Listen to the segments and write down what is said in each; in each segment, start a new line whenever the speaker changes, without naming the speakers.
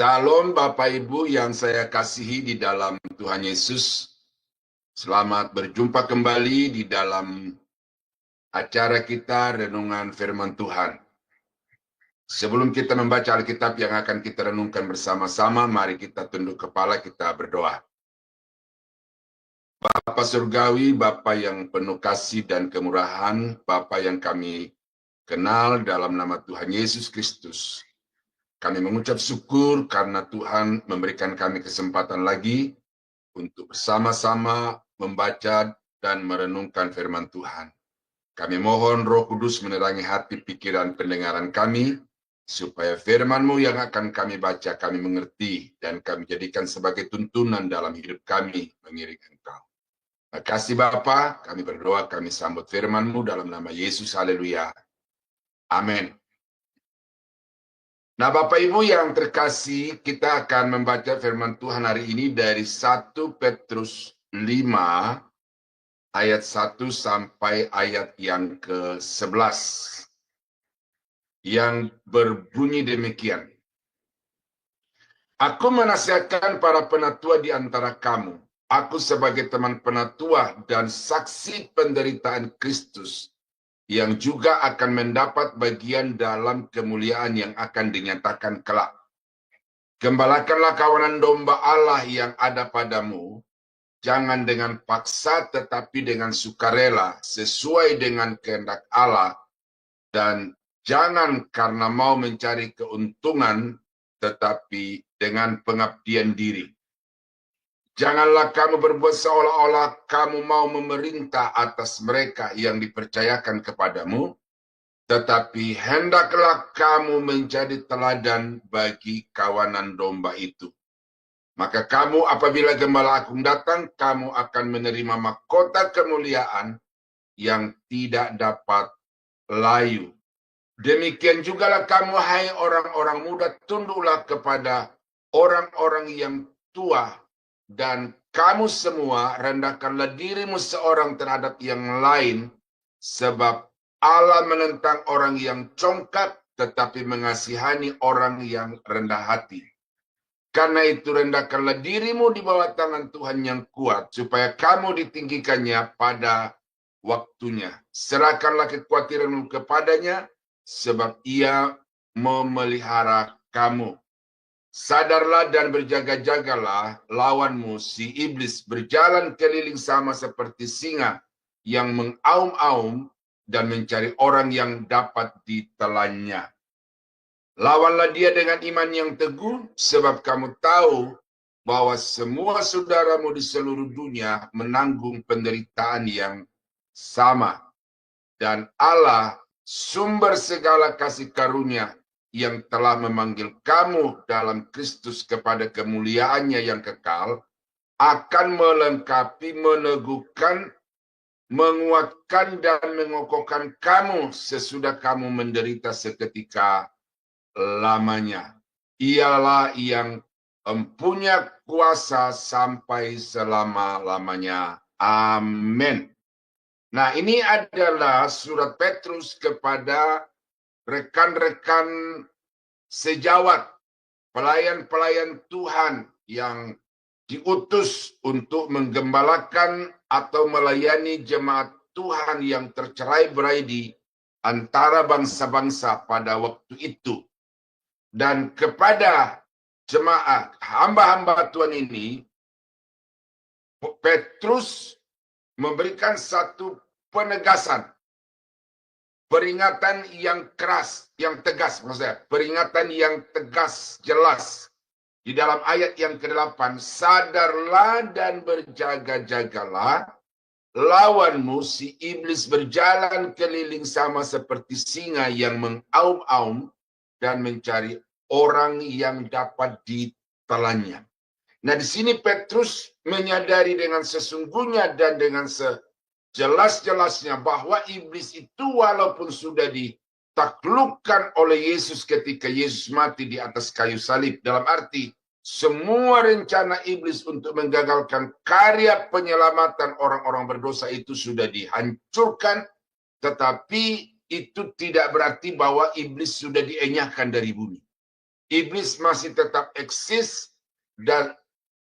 Shalom Bapak Ibu yang saya kasihi di dalam Tuhan Yesus. Selamat berjumpa kembali di dalam acara kita Renungan Firman Tuhan. Sebelum kita membaca Alkitab yang akan kita renungkan bersama-sama, mari kita tunduk kepala, kita berdoa. Bapa Surgawi, Bapa yang penuh kasih dan kemurahan, Bapa yang kami kenal dalam nama Tuhan Yesus Kristus. Kami mengucap syukur karena Tuhan memberikan kami kesempatan lagi untuk bersama-sama membaca dan merenungkan firman Tuhan. Kami mohon Roh Kudus menerangi hati, pikiran, pendengaran kami, supaya firman-Mu yang akan kami baca, kami mengerti, dan kami jadikan sebagai tuntunan dalam hidup kami mengiring Engkau. Terima kasih Bapa, kami berdoa, kami sambut firman-Mu dalam nama Yesus, haleluya. Amin. Nah Bapak Ibu yang terkasih, kita akan membaca firman Tuhan hari ini dari 1 Petrus 5 ayat 1 sampai ayat yang ke-11 yang berbunyi demikian. Aku menasihatkan para penatua di antara kamu, aku sebagai teman penatua dan saksi penderitaan Kristus, yang juga akan mendapat bagian dalam kemuliaan yang akan dinyatakan kelak. Gembalakanlah kawanan domba Allah yang ada padamu, jangan dengan paksa tetapi dengan sukarela, sesuai dengan kehendak Allah, dan jangan karena mau mencari keuntungan, tetapi dengan pengabdian diri. Janganlah kamu berbuat seolah-olah kamu mau memerintah atas mereka yang dipercayakan kepadamu, tetapi hendaklah kamu menjadi teladan bagi kawanan domba itu. Maka kamu apabila Gembala Agung datang, kamu akan menerima mahkota kemuliaan yang tidak dapat layu. Demikian jugalah kamu, hai orang-orang muda, tunduklah kepada orang-orang yang tua, dan kamu semua rendahkanlah dirimu seorang terhadap yang lain, sebab Allah menentang orang yang congkak, tetapi mengasihani orang yang rendah hati. Karena itu rendahkanlah dirimu di bawah tangan Tuhan yang kuat, supaya kamu ditinggikannya pada waktunya. Serahkanlah kekhawatiranmu kepadanya, sebab ia memelihara kamu. Sadarlah dan berjaga-jagalah, lawanmu si iblis berjalan keliling sama seperti singa yang mengaum-aum dan mencari orang yang dapat ditelannya. Lawanlah dia dengan iman yang teguh, sebab kamu tahu bahwa semua saudaramu di seluruh dunia menanggung penderitaan yang sama. Dan Allah, sumber segala kasih karunia, yang telah memanggil kamu dalam Kristus kepada kemuliaannya yang kekal, akan melengkapi, meneguhkan, menguatkan, dan mengokohkan kamu sesudah kamu menderita seketika lamanya. Ialah yang mempunyai kuasa sampai selama-lamanya. Amin. Nah, ini adalah surat Petrus kepada rekan-rekan sejawat, pelayan-pelayan Tuhan yang diutus untuk menggembalakan atau melayani jemaat Tuhan yang tercerai-berai di antara bangsa-bangsa pada waktu itu. Dan kepada jemaat hamba-hamba Tuhan ini, Petrus memberikan satu penegasan, peringatan yang keras, yang tegas, maksudnya peringatan yang tegas, jelas. Di dalam ayat yang ke-8, sadarlah dan berjaga-jagalah, lawanmu si iblis berjalan keliling sama seperti singa yang mengaum-aum dan mencari orang yang dapat ditelannya. Nah, di sini Petrus menyadari dengan sesungguhnya dan dengan sejelas-jelasnya bahwa iblis itu walaupun sudah ditaklukkan oleh Yesus ketika Yesus mati di atas kayu salib, dalam arti semua rencana iblis untuk menggagalkan karya penyelamatan orang-orang berdosa itu sudah dihancurkan, tetapi itu tidak berarti bahwa iblis sudah dienyahkan dari bumi. iblis masih tetap eksis, dan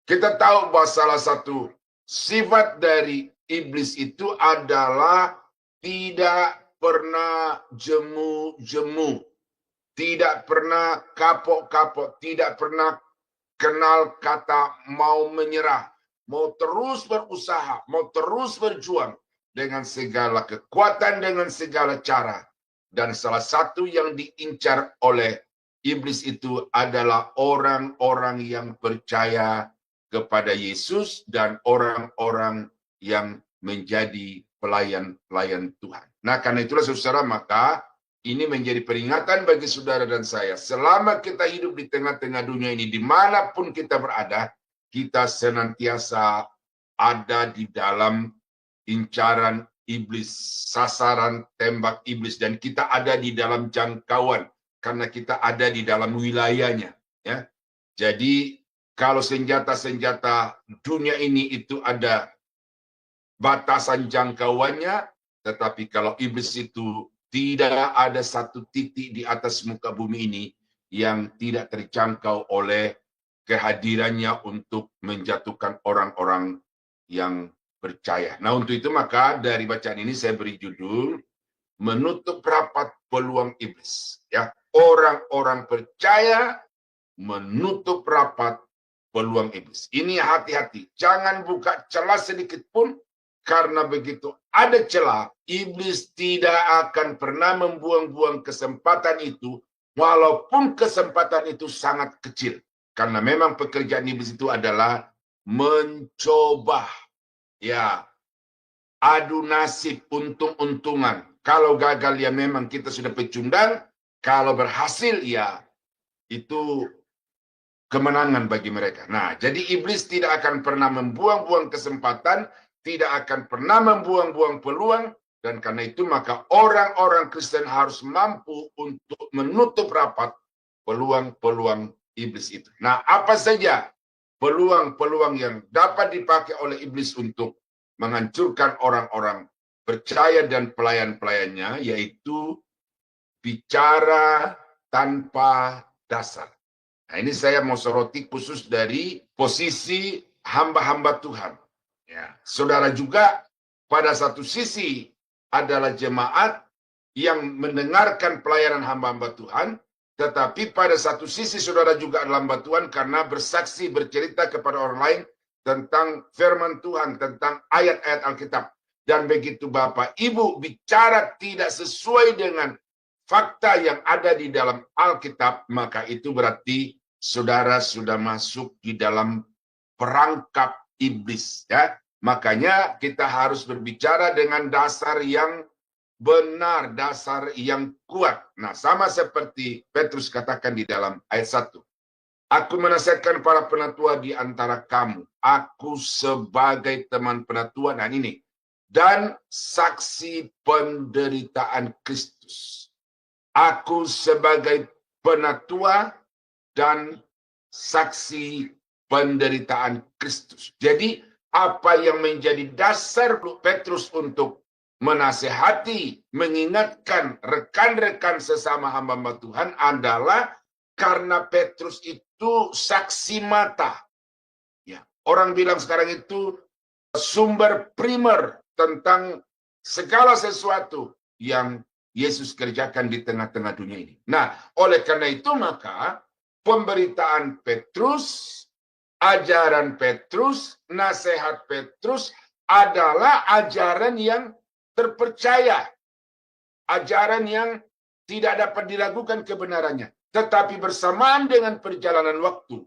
kita tahu bahwa salah satu sifat dari iblis itu adalah tidak pernah jemu-jemu, tidak pernah kapok-kapok, tidak pernah kenal kata mau menyerah, mau terus berusaha, mau terus berjuang dengan segala kekuatan, dengan segala cara. Dan salah satu yang diincar oleh iblis itu adalah orang-orang yang percaya kepada Yesus dan orang-orang yang menjadi pelayan-pelayan Tuhan. Nah, karena itulah saudara, maka ini menjadi peringatan bagi saudara dan saya. Selama kita hidup di tengah-tengah dunia ini, dimanapun kita berada, kita senantiasa ada di dalam incaran iblis, sasaran tembak iblis, dan kita ada di dalam jangkauan karena kita ada di dalam wilayahnya. Ya, jadi kalau senjata-senjata dunia ini itu ada batasan jangkauannya, tetapi kalau iblis itu tidak ada satu titik di atas muka bumi ini yang tidak terjangkau oleh kehadirannya untuk menjatuhkan orang-orang yang percaya. Nah, untuk itu maka dari bacaan ini saya beri judul menutup rapat peluang iblis. Ya, orang-orang percaya menutup rapat peluang iblis. Ini hati-hati, jangan buka celah sedikit pun, karena begitu ada celah, iblis tidak akan pernah membuang-buang kesempatan itu, walaupun kesempatan itu sangat kecil. Karena memang pekerjaan iblis itu adalah mencoba, ya, adu nasib, untung-untungan. Kalau gagal ya memang kita sudah pecundang, kalau berhasil ya itu kemenangan bagi mereka. Nah, jadi iblis tidak akan pernah membuang-buang kesempatan, tidak akan pernah membuang-buang peluang, dan karena itu maka orang-orang Kristen harus mampu untuk menutup rapat peluang-peluang iblis itu. Nah, apa saja peluang-peluang yang dapat dipakai oleh iblis untuk menghancurkan orang-orang percaya dan pelayan-pelayannya, yaitu bicara tanpa dasar. Nah, ini saya mau soroti khusus dari posisi hamba-hamba Tuhan. Ya, saudara juga pada satu sisi adalah jemaat yang mendengarkan pelayanan hamba-hamba Tuhan, tetapi pada satu sisi saudara juga adalah hamba Tuhan karena bersaksi, bercerita kepada orang lain tentang firman Tuhan, tentang ayat-ayat Alkitab. Dan begitu Bapak Ibu bicara tidak sesuai dengan fakta yang ada di dalam Alkitab, maka itu berarti saudara sudah masuk di dalam perangkap iblis, ya. Makanya kita harus berbicara dengan dasar yang benar, dasar yang kuat. Nah, sama seperti Petrus katakan di dalam ayat 1. Aku menasihatkan para penatua di antara kamu, aku sebagai teman penatua, nah ini, dan saksi penderitaan Kristus. Aku sebagai penatua dan saksi penderitaan Kristus. Jadi apa yang menjadi dasar Petrus untuk menasehati, mengingatkan rekan-rekan sesama hamba Tuhan adalah karena Petrus itu saksi mata. Ya, orang bilang sekarang itu sumber primer tentang segala sesuatu yang Yesus kerjakan di tengah-tengah dunia ini. Nah, oleh karena itu maka pemberitaan Petrus, ajaran Petrus, nasihat Petrus adalah ajaran yang terpercaya. Ajaran yang tidak dapat diragukan kebenarannya. Tetapi bersamaan dengan perjalanan waktu,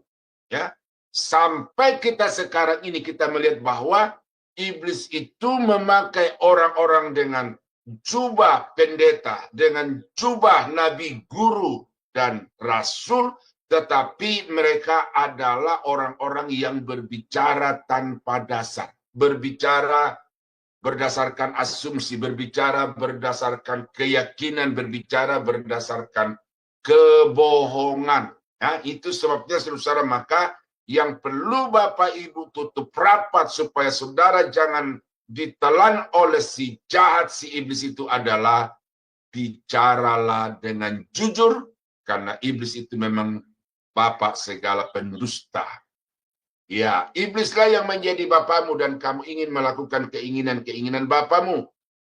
ya, sampai kita sekarang ini kita melihat bahwa iblis itu memakai orang-orang dengan jubah pendeta, dengan jubah nabi, guru, dan rasul, tetapi mereka adalah orang-orang yang berbicara tanpa dasar, berbicara berdasarkan asumsi, berbicara berdasarkan keyakinan, berbicara berdasarkan kebohongan. Ya, itu sebabnya saudara, maka yang perlu Bapak Ibu tutup rapat supaya saudara jangan ditelan oleh si jahat, si iblis itu adalah bicaralah dengan jujur, karena iblis itu memang bapak segala pendusta. Ya, iblislah yang menjadi bapamu dan kamu ingin melakukan keinginan-keinginan bapamu.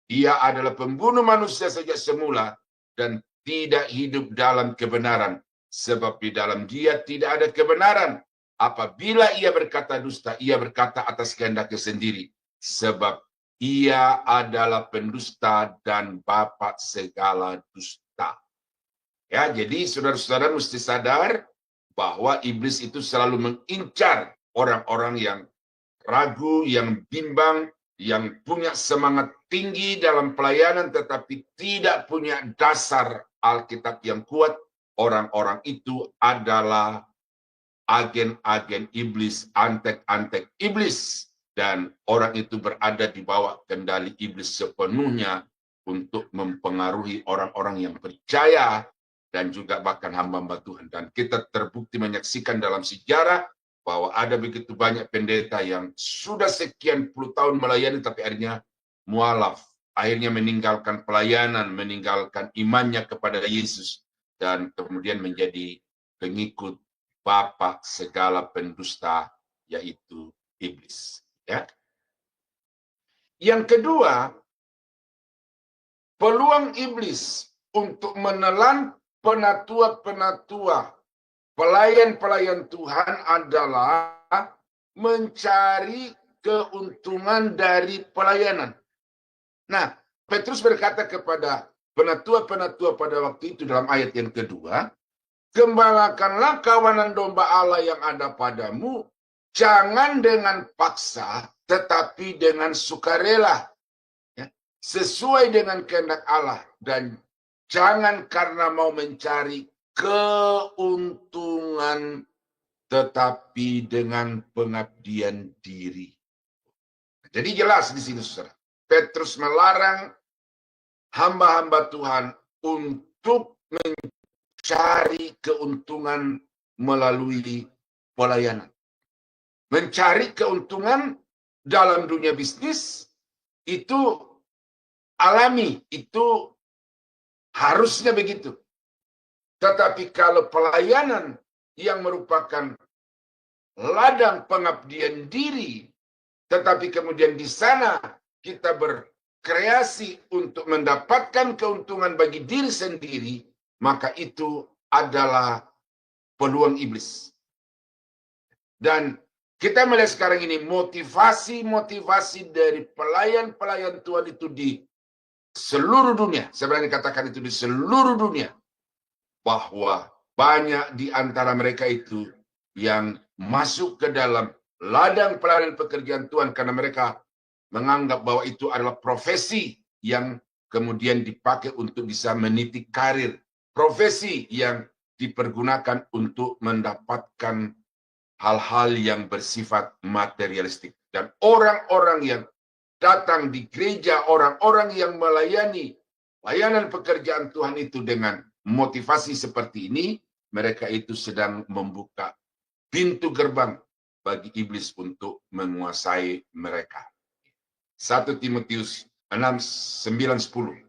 Dia adalah pembunuh manusia sejak semula dan tidak hidup dalam kebenaran. Sebab di dalam dia tidak ada kebenaran. Apabila ia berkata dusta, ia berkata atas kehendaknya sendiri. Sebab ia adalah pendusta dan bapa segala dusta. Ya, jadi saudara-saudara mesti sadar bahwa iblis itu selalu mengincar orang-orang yang ragu, yang bimbang, yang punya semangat tinggi dalam pelayanan tetapi tidak punya dasar Alkitab yang kuat. Orang-orang itu adalah agen-agen iblis, antek-antek iblis. Dan orang itu berada di bawah kendali iblis sepenuhnya untuk mempengaruhi orang-orang yang percaya dan juga bahkan hamba-hamba Tuhan. Dan kita terbukti menyaksikan dalam sejarah bahwa ada begitu banyak pendeta yang sudah sekian puluh tahun melayani tapi akhirnya mualaf, akhirnya meninggalkan pelayanan, meninggalkan imannya kepada Yesus dan kemudian menjadi pengikut bapa segala pendusta yaitu iblis. Ya. Yang kedua, peluang iblis untuk menelan penatua-penatua, pelayan-pelayan Tuhan adalah mencari keuntungan dari pelayanan. Nah, Petrus berkata kepada penatua-penatua pada waktu itu dalam ayat yang kedua, gembalakanlah kawanan domba Allah yang ada padamu, jangan dengan paksa, tetapi dengan sukarela. Ya, sesuai dengan kehendak Allah. Dan jangan karena mau mencari keuntungan, tetapi dengan pengabdian diri. Jadi jelas di sini, saudara. Petrus melarang hamba-hamba Tuhan untuk mencari keuntungan melalui pelayanan. Mencari keuntungan dalam dunia bisnis itu alami, itu harusnya begitu. Tetapi kalau pelayanan yang merupakan ladang pengabdian diri, tetapi kemudian di sana kita berkreasi untuk mendapatkan keuntungan bagi diri sendiri, maka itu adalah peluang iblis. Dan kita melihat sekarang ini motivasi-motivasi dari pelayan-pelayan Tuhan itu di seluruh dunia. Saya berani katakan itu di seluruh dunia. Bahwa banyak di antara mereka itu yang masuk ke dalam ladang pelayanan pekerjaan Tuhan karena mereka menganggap bahwa itu adalah profesi yang kemudian dipakai untuk bisa meniti karir. Profesi yang dipergunakan untuk mendapatkan hal-hal yang bersifat materialistik. Dan orang-orang yang datang di gereja, orang-orang yang melayani layanan pekerjaan Tuhan itu dengan motivasi seperti ini, mereka itu sedang membuka pintu gerbang bagi iblis untuk menguasai mereka. 1 Timotius 6, 9, 10.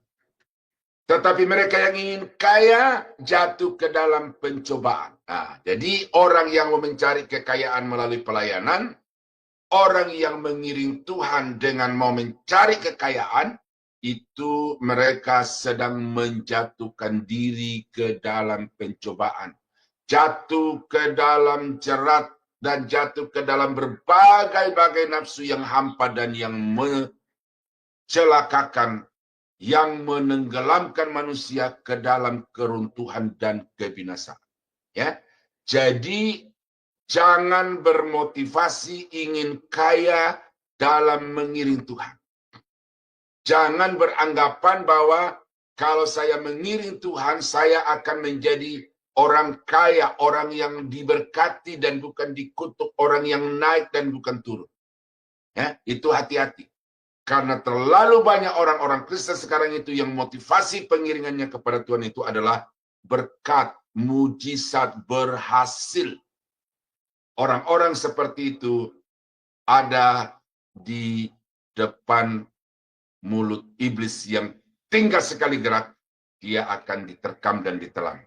Tetapi mereka yang ingin kaya jatuh ke dalam pencobaan. Nah, jadi orang yang mau mencari kekayaan melalui pelayanan, orang yang mengiring Tuhan dengan mau mencari kekayaan, itu mereka sedang menjatuhkan diri ke dalam pencobaan. Jatuh ke dalam jerat dan jatuh ke dalam berbagai-bagai nafsu yang hampa dan yang mencelakakan, yang menenggelamkan manusia ke dalam keruntuhan dan kebinasaan. Ya, jadi jangan bermotivasi ingin kaya dalam mengiring Tuhan. Jangan beranggapan bahwa kalau saya mengiring Tuhan, saya akan menjadi orang kaya, orang yang diberkati dan bukan dikutuk, orang yang naik dan bukan turun. Ya, itu hati-hati. Karena terlalu banyak orang-orang Kristen sekarang itu yang motivasi pengiringannya kepada Tuhan itu adalah berkat, mujizat, berhasil. Orang-orang seperti itu ada di depan mulut iblis yang tinggal sekali gerak, dia akan diterkam dan ditelan.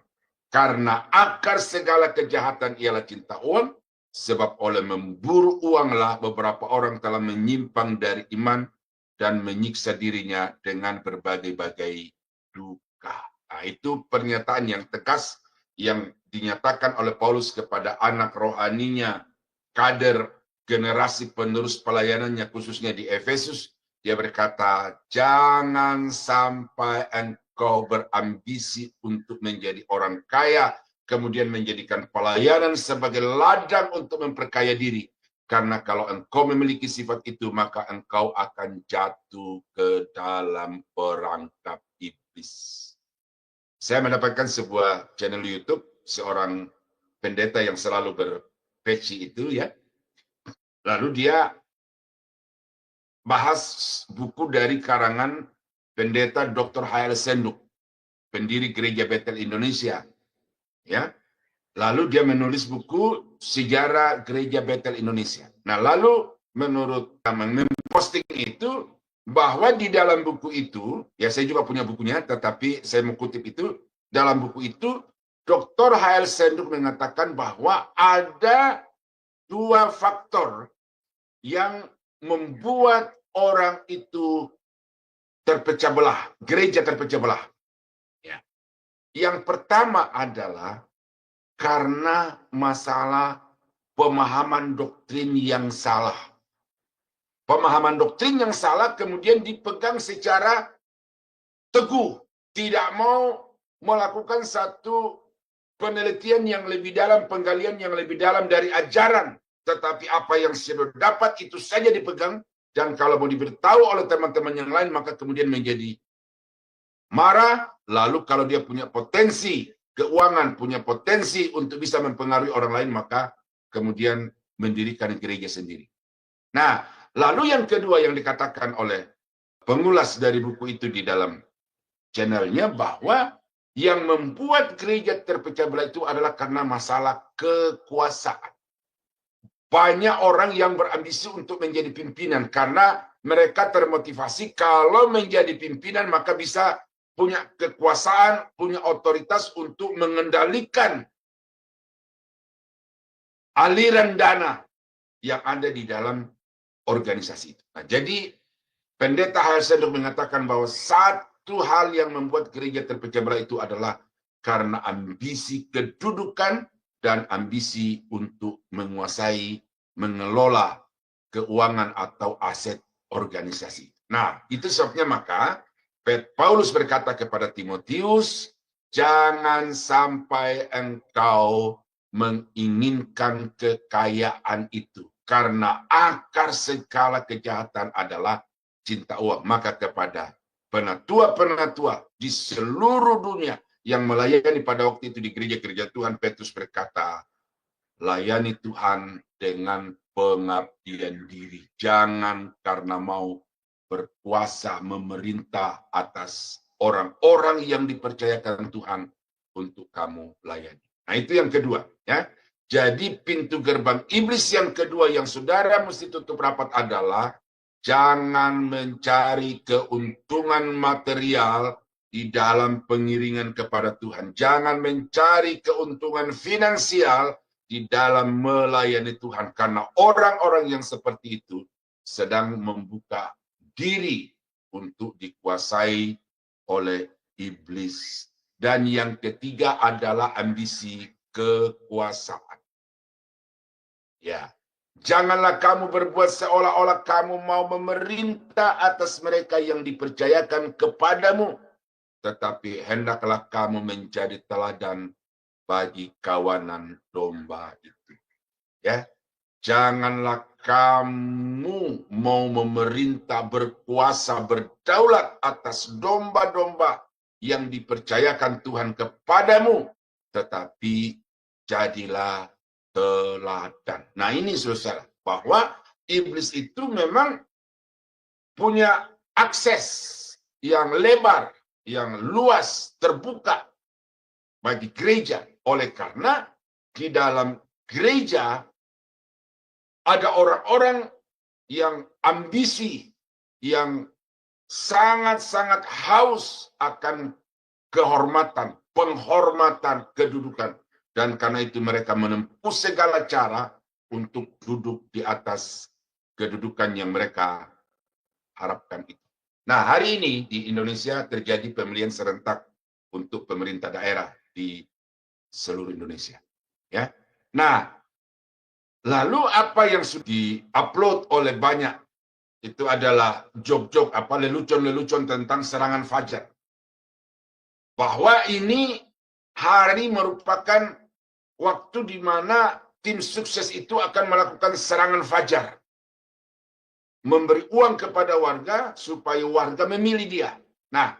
Karena akar segala kejahatan ialah cinta uang, sebab oleh memburu uanglah beberapa orang telah menyimpang dari iman dan menyiksa dirinya dengan berbagai-bagai duka. Nah, itu pernyataan yang tegas yang dinyatakan oleh Paulus kepada anak rohaninya, kader generasi penerus pelayanannya khususnya di Efesus. Dia berkata, jangan sampai engkau berambisi untuk menjadi orang kaya, kemudian menjadikan pelayanan sebagai ladang untuk memperkaya diri. Karena kalau engkau memiliki sifat itu, maka engkau akan jatuh ke dalam perangkap iblis. Saya mendapatkan sebuah channel YouTube, seorang pendeta yang selalu berpeci itu ya. Lalu dia bahas buku dari karangan pendeta Dr. H.L. Senduk, pendiri Gereja Bethel Indonesia. Ya, lalu dia menulis buku Sejarah Gereja Bethel Indonesia. Nah, lalu menurut memposting itu bahwa di dalam buku itu, ya saya juga punya bukunya, tetapi saya mengutip itu, dalam buku itu Dr. H.L. Senduk mengatakan bahwa ada dua faktor yang membuat orang itu terpecah belah, gereja terpecah belah. Ya. Yang pertama adalah karena masalah pemahaman doktrin yang salah. Pemahaman doktrin yang salah kemudian dipegang secara teguh, tidak mau melakukan satu penelitian yang lebih dalam, penggalian yang lebih dalam dari ajaran. Tetapi apa yang sudah dapat itu saja dipegang, dan kalau mau diberitahu oleh teman-teman yang lain, maka kemudian menjadi marah. Lalu kalau dia punya potensi keuangan, punya potensi untuk bisa mempengaruhi orang lain, maka kemudian mendirikan gereja sendiri. Nah, lalu yang kedua yang dikatakan oleh pengulas dari buku itu di dalam channelnya, bahwa yang membuat gereja terpecah belah itu adalah karena masalah kekuasaan. Banyak orang yang berambisi untuk menjadi pimpinan karena mereka termotivasi kalau menjadi pimpinan maka bisa punya kekuasaan, punya otoritas untuk mengendalikan aliran dana yang ada di dalam organisasi itu. Nah, jadi pendeta H.L. Senduk mengatakan bahwa satu hal yang membuat gereja terpecah belah itu adalah karena ambisi kedudukan dan ambisi untuk menguasai, mengelola keuangan atau aset organisasi. Nah, itu sebabnya maka Paulus berkata kepada Timotius, jangan sampai engkau menginginkan kekayaan itu, karena akar segala kejahatan adalah cinta uang. Maka kepada penatua-penatua di seluruh dunia yang melayani pada waktu itu di gereja-gereja Tuhan, Petrus berkata, layani Tuhan dengan pengabdian diri. Jangan karena mau berkuasa memerintah atas orang-orang yang dipercayakan Tuhan untuk kamu layani. Nah, itu yang kedua, ya. Jadi pintu gerbang iblis yang kedua yang saudara mesti tutup rapat adalah jangan mencari keuntungan material di dalam pengiringan kepada Tuhan. Jangan mencari keuntungan finansial di dalam melayani Tuhan. Karena orang-orang yang seperti itu sedang membuka diri untuk dikuasai oleh iblis. Dan yang ketiga adalah ambisi kekuasaan. Ya, janganlah kamu berbuat seolah-olah kamu mau memerintah atas mereka yang dipercayakan kepadamu, tetapi hendaklah kamu menjadi teladan bagi kawanan domba itu. Ya, janganlah kamu mau memerintah, berkuasa, berdaulat atas domba-domba yang dipercayakan Tuhan kepadamu, tetapi jadilah teladan. Nah, ini saudara, bahwa iblis itu memang punya akses yang lebar, yang luas, terbuka bagi gereja. Oleh karena di dalam gereja ada orang-orang yang ambisi, yang sangat-sangat haus akan kehormatan, penghormatan, kedudukan. Dan karena itu mereka menempuh segala cara untuk duduk di atas kedudukan yang mereka harapkan itu. Nah, hari ini di Indonesia terjadi pemilihan serentak untuk pemerintah daerah di seluruh Indonesia. Ya. Nah, lalu apa yang sudah di-upload oleh banyak itu adalah jok-jok, lelucon-lelucon tentang serangan fajar. Bahwa ini hari merupakan waktu di mana tim sukses itu akan melakukan serangan fajar. Memberi uang kepada warga supaya warga memilih dia. Nah,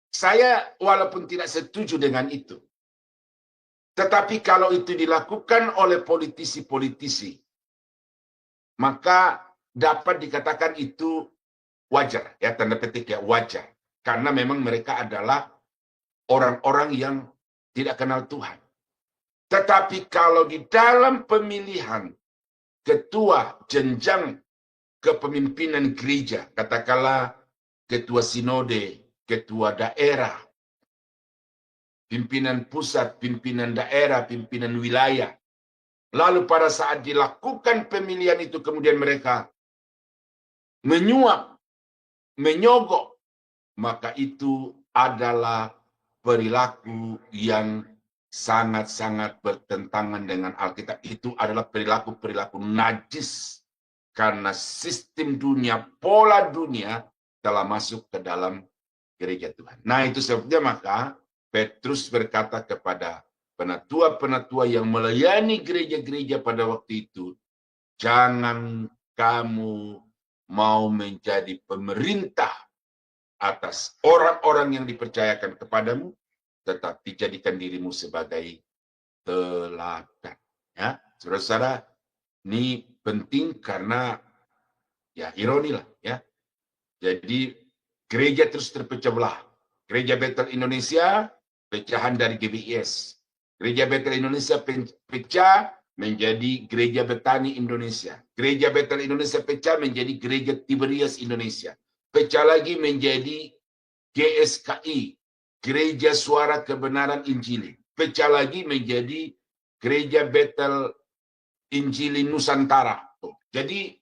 saya walaupun tidak setuju dengan itu. Tetapi kalau itu dilakukan oleh politisi-politisi, maka dapat dikatakan itu wajar, ya, tanda petik ya, wajar. Karena memang mereka adalah orang-orang yang tidak kenal Tuhan. Tetapi kalau di dalam pemilihan ketua jenjang kepemimpinan gereja, katakanlah ketua sinode, ketua daerah, pimpinan pusat, pimpinan daerah, pimpinan wilayah. Lalu pada saat dilakukan pemilihan itu kemudian mereka menyuap, menyogok, maka itu adalah perilaku yang sangat-sangat bertentangan dengan Alkitab. Itu adalah perilaku-perilaku najis. Karena sistem dunia, pola dunia telah masuk ke dalam gereja Tuhan. Nah, itu sebabnya maka Petrus berkata kepada penatua-penatua yang melayani gereja-gereja pada waktu itu, jangan kamu mau menjadi pemerintah atas orang-orang yang dipercayakan kepadamu, tetapi jadikan dirimu sebagai teladan. Ya, saudara-saudara, ini penting karena ya ironi lah ya. Jadi gereja terus terpecah belah. Gereja Bethel Indonesia pecahan dari GBIS. Gereja Bethel Indonesia pecah menjadi Gereja Betani Indonesia. Gereja Bethel Indonesia pecah menjadi Gereja Tiberias Indonesia. Pecah lagi menjadi GSKI, Gereja Suara Kebenaran Injili. Pecah lagi menjadi Gereja Bethel Injili Nusantara. Jadi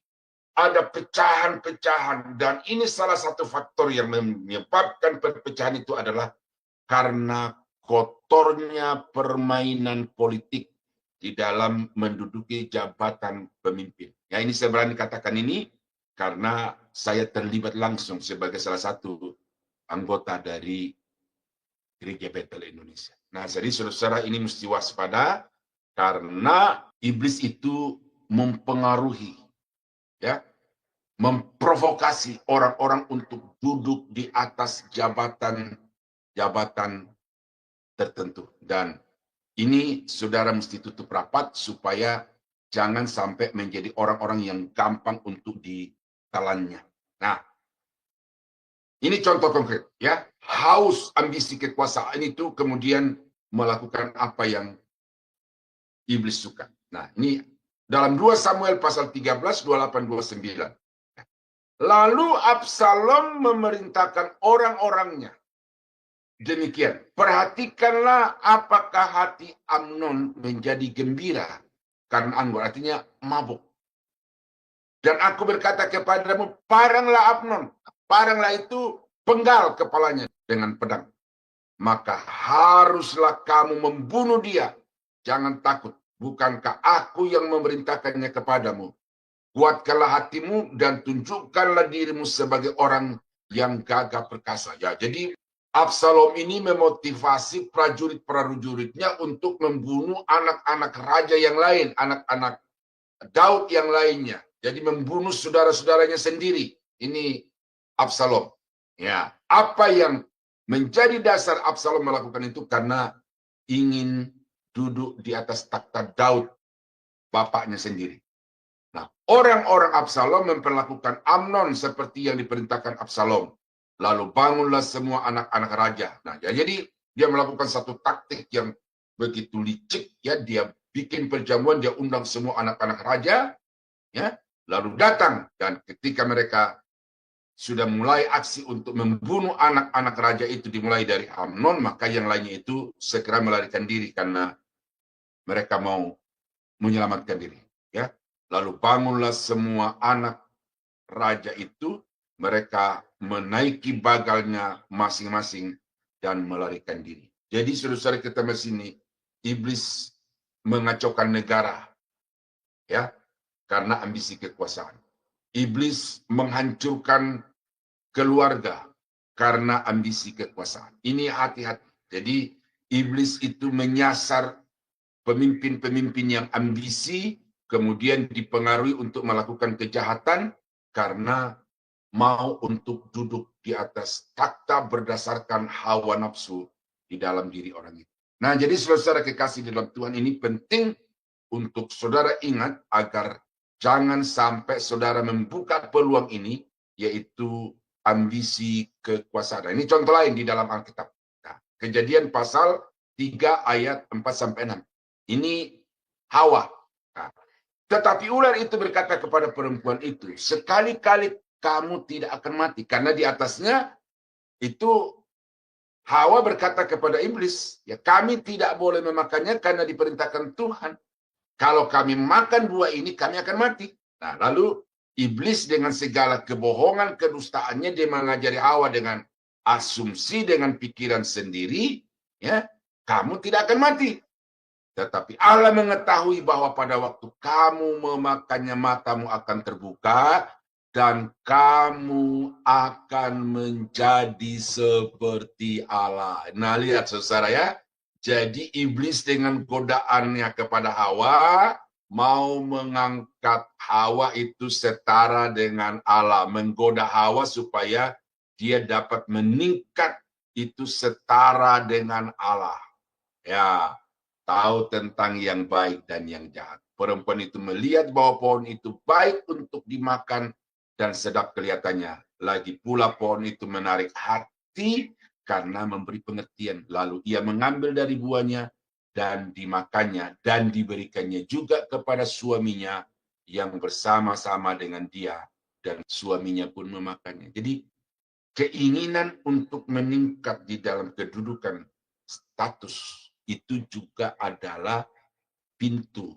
ada pecahan-pecahan dan ini salah satu faktor yang menyebabkan perpecahan itu adalah karena kotornya permainan politik di dalam menduduki jabatan pemimpin. Ya, ini saya berani katakan ini karena saya terlibat langsung sebagai salah satu anggota dari Gereja Bethel Indonesia. Nah, jadi saudara-saudara ini mesti waspada karena iblis itu mempengaruhi, ya, memprovokasi orang-orang untuk duduk di atas jabatan tertentu. Dan ini saudara mesti tutup rapat supaya jangan sampai menjadi orang-orang yang gampang untuk ditelannya. Nah, ini contoh konkret, ya. Haus ambisi kekuasaan itu kemudian melakukan apa yang iblis suka. Nah, ini dalam 2 Samuel pasal 13, 28, 29. Lalu Absalom memerintahkan orang-orangnya. Demikian, perhatikanlah apakah hati Amnon menjadi gembira karena anggur, artinya mabuk. Dan aku berkata kepadamu, paranglah Amnon. Paranglah itu penggal kepalanya dengan pedang. Maka haruslah kamu membunuh dia. Jangan takut. Bukankah aku yang memerintahkannya kepadamu? Kuatkanlah hatimu dan tunjukkanlah dirimu sebagai orang yang gagah perkasa. Ya, jadi Absalom ini memotivasi prajurit-prajuritnya untuk membunuh anak-anak raja yang lain, anak-anak Daud yang lainnya. Jadi membunuh saudara-saudaranya sendiri. Ini Absalom. Ya, apa yang menjadi dasar Absalom melakukan itu karena ingin duduk di atas takhta Daud, bapaknya sendiri. Nah, orang-orang Absalom memperlakukan Amnon seperti yang diperintahkan Absalom. Lalu bangunlah semua anak-anak raja. Nah, jadi dia melakukan satu taktik yang begitu licik, ya. Dia bikin perjamuan, dia undang semua anak-anak raja, ya. Lalu datang, dan ketika mereka sudah mulai aksi untuk membunuh anak-anak raja itu dimulai dari Amnon, maka yang lainnya itu segera melarikan diri karena mereka mau menyelamatkan diri. Ya, lalu bangunlah semua anak raja itu, mereka menaiki bagalnya masing-masing dan melarikan diri. Jadi saudara kita di sini, iblis mengacaukan negara, ya, karena ambisi kekuasaan. Iblis menghancurkan keluarga karena ambisi kekuasaan. Ini hati-hati. Jadi iblis itu menyasar pemimpin-pemimpin yang ambisi, kemudian dipengaruhi untuk melakukan kejahatan karena mau untuk duduk di atas takhta berdasarkan hawa nafsu di dalam diri orang itu. Nah, jadi saudara kekasih di dalam Tuhan, ini penting untuk saudara ingat agar jangan sampai saudara membuka peluang ini, yaitu ambisi kekuasaan. Ini contoh lain di dalam Alkitab. Nah, Kejadian pasal 3 ayat 4-6. Ini Hawa. Nah, tetapi ular itu berkata kepada perempuan itu, sekali-kali kamu tidak akan mati. Karena di atasnya itu Hawa berkata kepada iblis, ya kami tidak boleh memakannya karena diperintahkan Tuhan. Kalau kami makan buah ini, kami akan mati. Nah, lalu iblis dengan segala kebohongan, kedustaannya, dia mengajari Hawa dengan asumsi, dengan pikiran sendiri, ya, kamu tidak akan mati. Tetapi Allah mengetahui bahwa pada waktu kamu memakannya, matamu akan terbuka, dan kamu akan menjadi seperti Allah. Nah, lihat saudara ya. Jadi iblis dengan godaannya kepada Hawa mau mengangkat Hawa itu setara dengan Allah, menggoda Hawa supaya dia dapat meningkat itu setara dengan Allah. Ya, tahu tentang yang baik dan yang jahat. Perempuan itu melihat bahwa pohon itu baik untuk dimakan dan sedap kelihatannya. Lagi pula pohon itu menarik hati karena memberi pengertian. Lalu ia mengambil dari buahnya dan dimakannya dan diberikannya juga kepada suaminya yang bersama-sama dengan dia, dan suaminya pun memakannya. Jadi keinginan untuk meningkat di dalam kedudukan status itu juga adalah pintu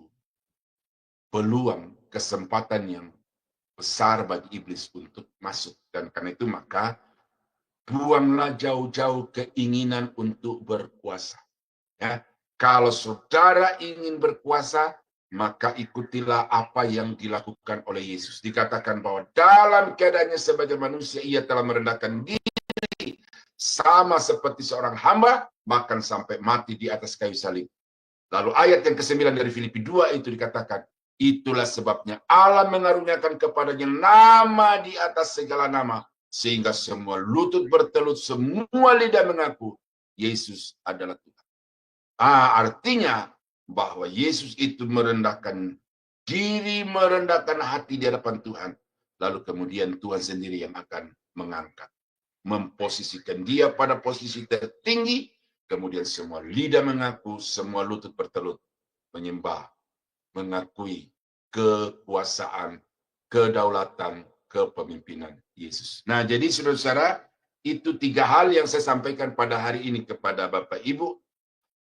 peluang kesempatan yang besar bagi iblis untuk masuk. Dan karena itu maka buanglah jauh-jauh keinginan untuk berkuasa. Ya, kalau saudara ingin berkuasa, maka ikutilah apa yang dilakukan oleh Yesus. Dikatakan bahwa dalam keadaannya sebagai manusia, ia telah merendahkan diri sama seperti seorang hamba, bahkan sampai mati di atas kayu salib. Lalu ayat yang ke-9 dari Filipi 2 itu dikatakan, itulah sebabnya Allah mengaruniakan kepadanya nama di atas segala nama, sehingga semua lutut bertelut, semua lidah mengaku Yesus adalah Tuhan. Artinya bahwa Yesus itu merendahkan diri, merendahkan hati di hadapan Tuhan. Lalu kemudian Tuhan sendiri yang akan mengangkat, memposisikan dia pada posisi tertinggi. Kemudian semua lidah mengaku, semua lutut bertelut, menyembah, mengakui kekuasaan, kedaulatan, kepemimpinan Yesus. Nah, jadi saudara-saudara, itu 3 hal yang saya sampaikan pada hari ini kepada Bapak Ibu.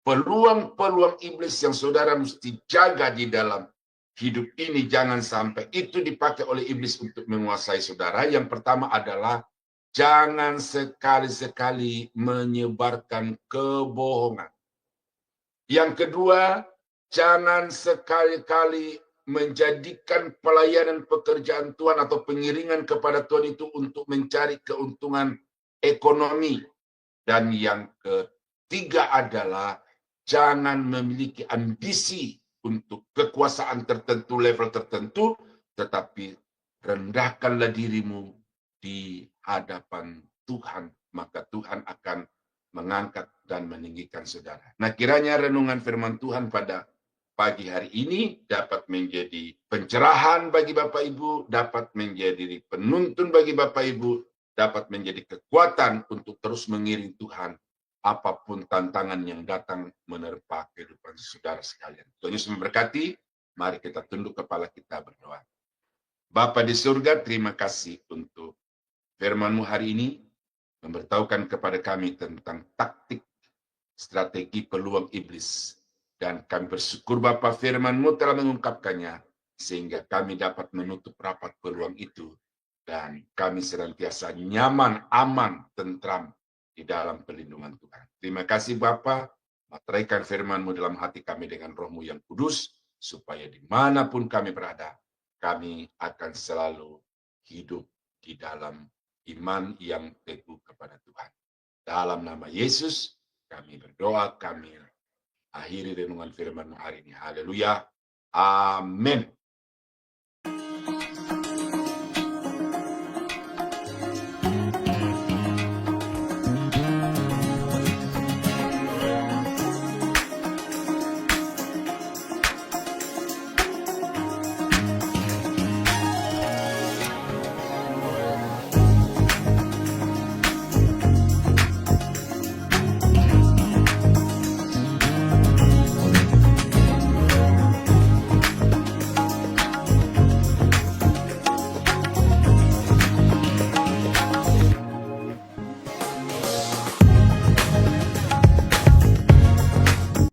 Peluang-peluang iblis yang saudara mesti jaga di dalam hidup ini, jangan sampai itu dipakai oleh iblis untuk menguasai saudara. Yang pertama adalah jangan sekali-sekali menyebarkan kebohongan. Yang kedua, jangan sekali-kali menjadikan pelayanan pekerjaan Tuhan atau pengiringan kepada Tuhan itu untuk mencari keuntungan ekonomi. Dan yang ketiga adalah jangan memiliki ambisi untuk kekuasaan tertentu, level tertentu, tetapi rendahkanlah dirimu di hadapan Tuhan, maka Tuhan akan mengangkat dan meninggikan saudara. Nah, kiranya renungan firman Tuhan pada pagi hari ini dapat menjadi pencerahan bagi Bapak Ibu, dapat menjadi penuntun bagi Bapak Ibu, dapat menjadi kekuatan untuk terus mengiring Tuhan apapun tantangan yang datang menerpa kehidupan saudara sekalian. Tuhan Yesus memberkati. Mari kita tunduk kepala kita berdoa. Bapa di surga, terima kasih untuk Firman-Mu hari ini memberitahukan kepada kami tentang taktik, strategi, peluang iblis. Dan kami bersyukur Bapa, firman-Mu telah mengungkapkannya, sehingga kami dapat menutup rapat peluang itu. Dan kami senantiasa nyaman, aman, tentram di dalam perlindungan Tuhan. Terima kasih Bapa, materaikan firman-Mu dalam hati kami dengan Roh-Mu yang kudus, supaya dimanapun kami berada, kami akan selalu hidup di dalam iman yang teguh kepada Tuhan. Dalam nama Yesus, kami berdoa, kami akhiri renungan firman hari ini. Haleluya. Amin.